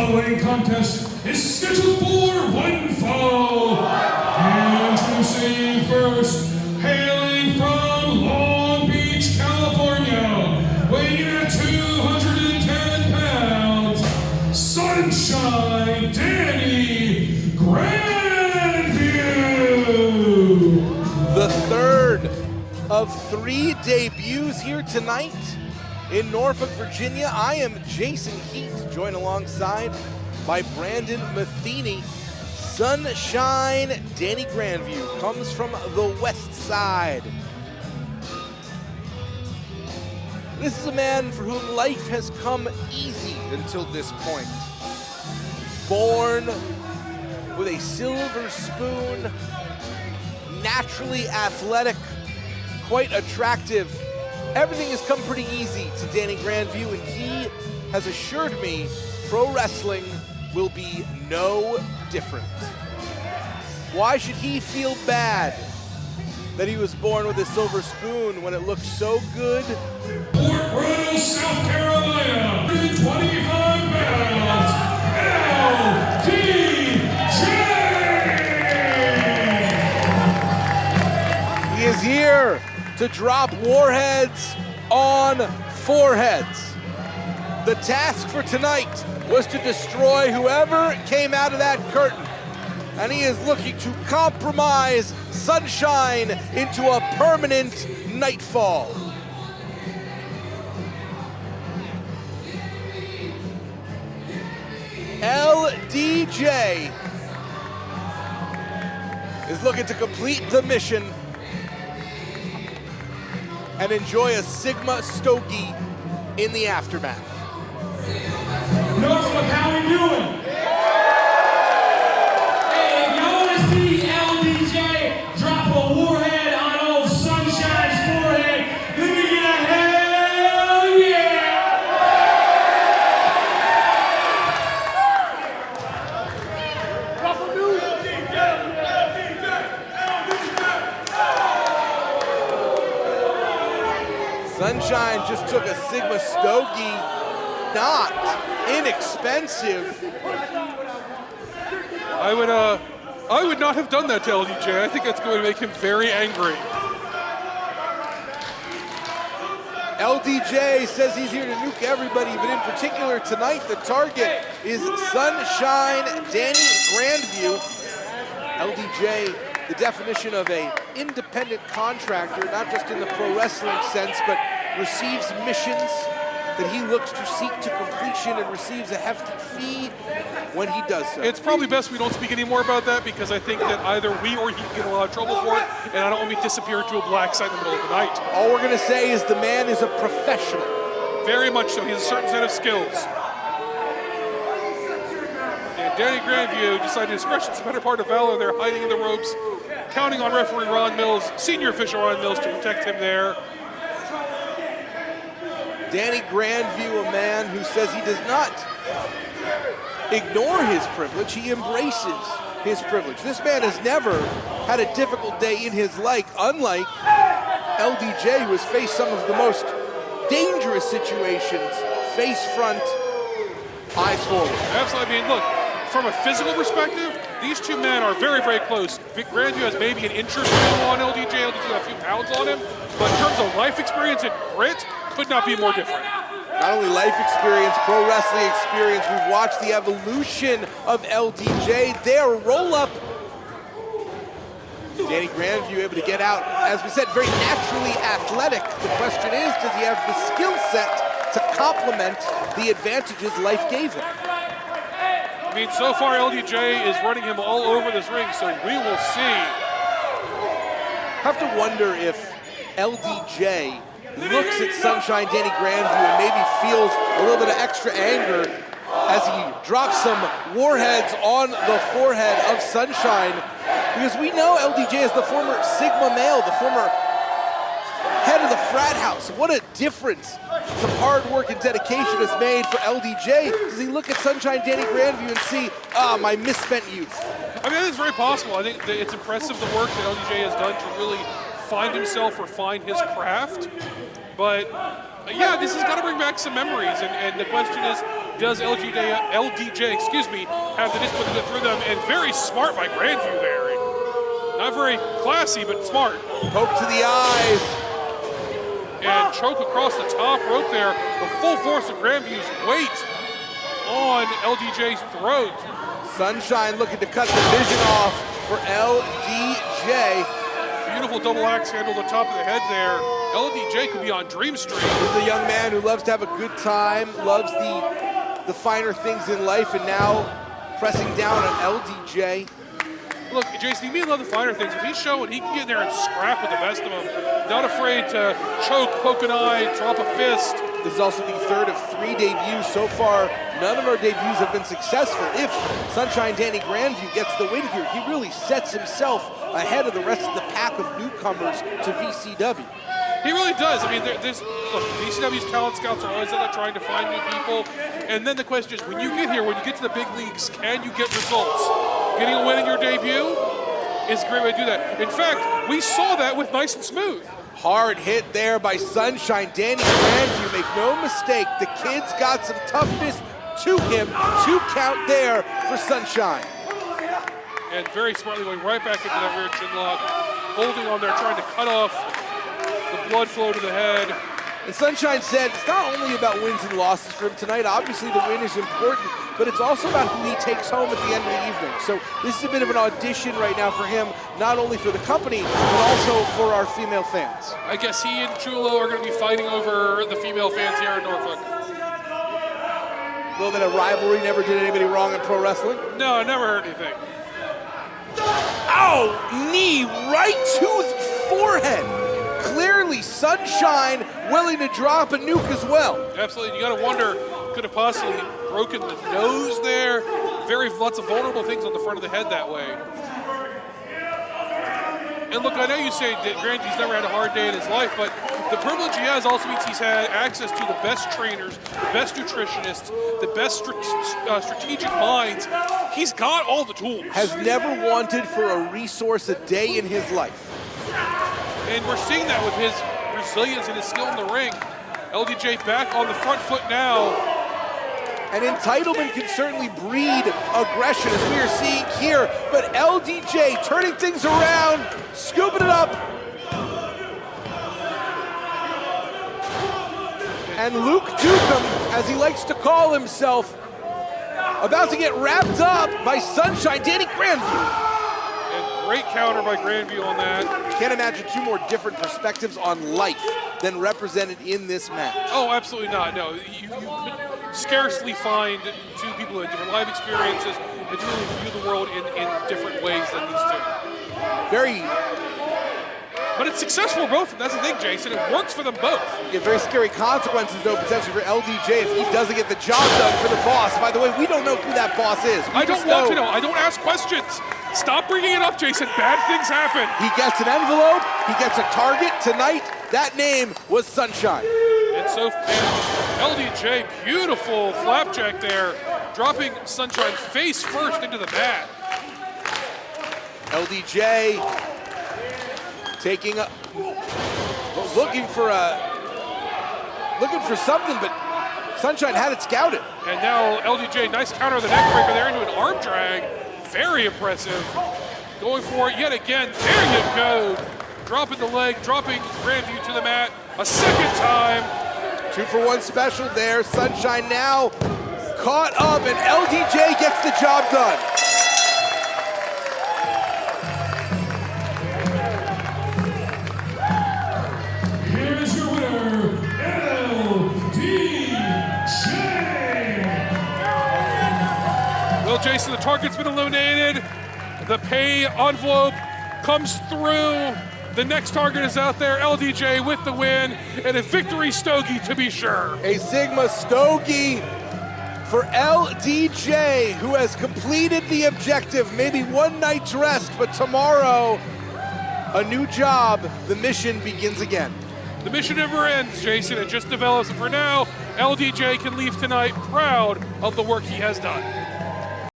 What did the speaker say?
following contest is scheduled for one fall. Introducing first, hailing from Long Beach, California, weighing in at 210 pounds, Sunshine Danny Grandview. The third of 3 debuts here tonight in Norfolk, Virginia. I am Jason Heat, joined alongside by Brandon Matheny. Sunshine Danny Grandview comes from the west side. This is a man for whom life has come easy until this point. Born with a silver spoon, naturally athletic, quite attractive. Everything has come pretty easy to Danny Grandview, and he has assured me pro wrestling will be no different. Why should he feel bad that he was born with a silver spoon when it looked so good? Fort Royal, South Carolina, 125 pounds, LDJ! He is here to drop warheads on foreheads. The task for tonight was to destroy whoever came out of that curtain. And he is looking to compromise Sunshine into a permanent nightfall. LDJ is looking to complete the mission and enjoy a Sigma Stogie in the aftermath. Norfolk, how we doing? Hey, if y'all want to see LDJ drop a warhead on old Sunshine's forehead, let me get a hell yeah! Drop a new LDJ! Sunshine just took a Sigma Stogie, not inexpensive. I would not have done that to LDJ. I think that's going to make him very angry. LDJ says he's here to nuke everybody, but in particular tonight, the target is Sunshine Danny Grandview. LDJ, the definition of an independent contractor, not just in the pro wrestling sense, but receives missions that he looks to seek to completion and receives a hefty fee when he does so. It's probably best we don't speak any more about that, because I think that either we or he get in a lot of trouble for it, and I don't want me to disappear into a black site in the middle of the night. All we're gonna say is the man is a professional. Very much so. He has a certain set of skills. And Danny Grandview decided discretion's the better part of valor there, hiding in the ropes, counting on referee Ron Mills, senior official Ron Mills, to protect him there. Danny Grandview, a man who says he does not ignore his privilege, he embraces his privilege. This man has never had a difficult day in his life, unlike LDJ, who has faced some of the most dangerous situations, face front, eyes forward. Absolutely. I mean, look, from a physical perspective, these two men are very, very close. Grandview has maybe an inch or so on LDJ, LDJ has a few pounds on him, but in terms of life experience and grit, could not be more different. Not only life experience, pro wrestling experience, we've watched the evolution of LDJ, their roll-up. Danny Grandview able to get out, as we said, very naturally athletic. The question is, does he have the skill set to complement the advantages life gave him? I mean, so far LDJ is running him all over this ring, so we will see. Have to wonder if LDJ looks at Sunshine Danny Grandview and maybe feels a little bit of extra anger as he drops some warheads on the forehead of Sunshine, because we know LDJ is the former Sigma male, the former head of the frat house. What a difference some hard work and dedication has made for LDJ. Does he look at Sunshine Danny Grandview and see, my misspent youth? I mean, it's very possible. I think that it's impressive the work that LDJ has done to really find himself or find his craft. But Yeah, this has got to bring back some memories, and the question is, does LDJ, excuse me, have the discipline to get through them? And very smart by Grandview there. Not very classy, but smart. Poke to the eyes. And choke across the top rope there. The full force of Grandview's weight on LDJ's throat. Sunshine looking to cut the vision off for LDJ. Beautiful double axe handle to the top of the head there. LDJ could be on Dream Street. This is a young man who loves to have a good time, loves the finer things in life, and now pressing down on LDJ. Look, Jason, he may love the finer things. If he's showing he can get in there and scrap with the best of them, not afraid to choke, poke an eye, drop a fist. This is also the third of 3 debuts so far. None of our debuts have been successful. If Sunshine Danny Grandview gets the win here, he really sets himself ahead of the rest of the pack of newcomers to VCW. He really does. I mean, look, VCW's talent scouts are always out there trying to find new people. And then the question is, when you get here, when you get to the big leagues, can you get results? Getting a win in your debut is a great way to do that. In fact, we saw that with Nice and Smooth. Hard hit there by Sunshine Danny Grandview. Make no mistake, the kid's got some toughness to him. 2 count there for Sunshine. And very smartly going right back into that rear chin lock, holding on there, trying to cut off the blood flow to the head. And Sunshine said it's not only about wins and losses for him tonight. Obviously the win is important, but it's also about who he takes home at the end of the evening. So this is a bit of an audition right now for him, not only for the company, but also for our female fans. I guess he and Chulo are going to be fighting over the female fans here in Norfolk. A little bit of rivalry, never did anybody wrong in pro wrestling. No, I never heard anything. Ow! Knee right to the forehead. Clearly Sunshine willing to drop a nuke as well. Absolutely, you got to wonder, could have possibly broken the nose there. Lots of vulnerable things on the front of the head that way. And look, I know you say that Grandview's never had a hard day in his life, but the privilege he has also means he's had access to the best trainers, the best nutritionists, the best strategic minds. He's got all the tools. Has never wanted for a resource a day in his life. And we're seeing that with his resilience and his skill in the ring. LDJ back on the front foot now. And entitlement can certainly breed aggression, as we are seeing here. But LDJ turning things around, scooping it up. And Luke Dukem, as he likes to call himself, about to get wrapped up by Sunshine Danny Grandview. And great counter by Grandview on that. Can't imagine 2 more different perspectives on life than represented in this match. Oh, absolutely not. No, you could scarcely find 2 people with different life experiences and really view the world in different ways than these 2. But it's successful for both of them. That's the thing, Jason. It works for them both. Yeah, very scary consequences, though, potentially for LDJ if he doesn't get the job done for the boss. By the way, we don't know who that boss is. I don't want to know. I don't ask questions. Stop bringing it up, Jason. Bad things happen. He gets an envelope. He gets a target. Tonight, that name was Sunshine. And LDJ, beautiful flapjack there, dropping Sunshine face first into the mat. LDJ looking for something, but Sunshine had it scouted. And now LDJ, nice counter of the neck breaker there into an arm drag. Very impressive. Going for it yet again. There you go. Dropping the leg, dropping Grandview to the mat a second time. 2-for-1 special there. Sunshine now caught up, and LDJ gets the job done. Here's your winner, LDJ. Well, Jason, the target's been eliminated. The pay envelope comes through. The next target is out there, LDJ with the win, and a victory stogie to be sure. A Sigma stogie for LDJ, who has completed the objective. Maybe 1 night's rest, but tomorrow, a new job. The mission begins again. The mission never ends, Jason. It just develops. And for now, LDJ can leave tonight proud of the work he has done.